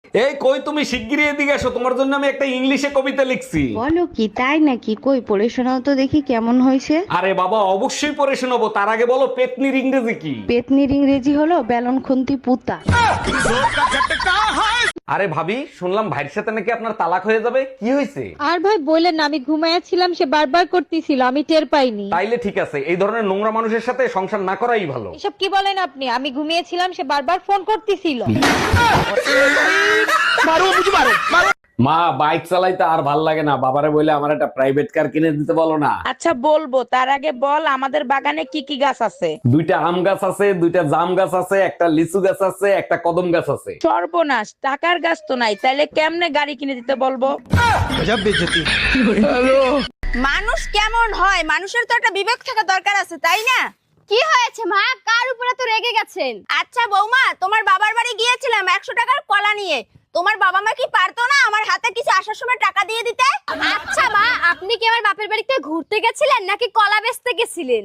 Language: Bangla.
এই কই তুমি শিগগিরই এদিকে এসো, তোমার জন্য আমি একটা ইংলিশে কবিতা লিখছি। বলো কি, তাই নাকি? কই পড়ে শোনাও তো দেখি কেমন হয়েছে। আরে বাবা অবশ্যই পড়ে শোনাবো, তার আগে বলো পেতনির ইংরেজি কি? পেতনির ইংরেজি হলো বেলন খুন্তি পুতা। আরে ভাবি, শুনলাম ভাইয়ের সাথে নাকি আপনার তালাক হয়ে যাবে, কি হয়েছে? আর ভাই বললেন না, আমি ঘুমাইয়াছিলাম, সে বারবার করতেছিল, আমি টের পাইনি। তাইলে ঠিক আছে, এই ধরনের নোংরা মানুষের সাথে সংসার না করাই ভালো। এসব কি বলেন আপনি? আমি ঘুমিয়েছিলাম, সে বারবার ফোন করতেছিল। মা, বাইক চালাইতে আর ভাল লাগে না, বাবারে বলে আমার একটা প্রাইভেট কার কিনে দিতে বলো না। আচ্ছা বলবো, তার আগে বল আমাদের বাগানে কি কি গাছ আছে। দুইটা আম গাছ আছে, দুইটা জাম গাছ আছে, একটা লিচু গাছ আছে, একটা কদম গাছ আছে। সর্বনাশ, টাকার গাছ তো নাই, তাইলে কেমনে গাড়ি কিনে দিতে বলবো? মানুষ কেমন হয়, মানুষের তো একটা বিবেক থাকা দরকার আছে, তাই না? কি হয়েছে মা, কার উপরে তো রেগে গেছেন? আচ্ছা বৌমা, তোমার বাবার বাড়ি গিয়েছিলাম 100 টাকার কলা নিয়ে। তোমার বাবা মা কি পারতো না আমার হাতে কিছু আসার সময় টাকা দিয়ে দিতে? আচ্ছা মা, আপনি কি আমার বাপের বাড়িতে ঘুরতে গেছিলেন নাকি কলা বেচতে গেছিলেন?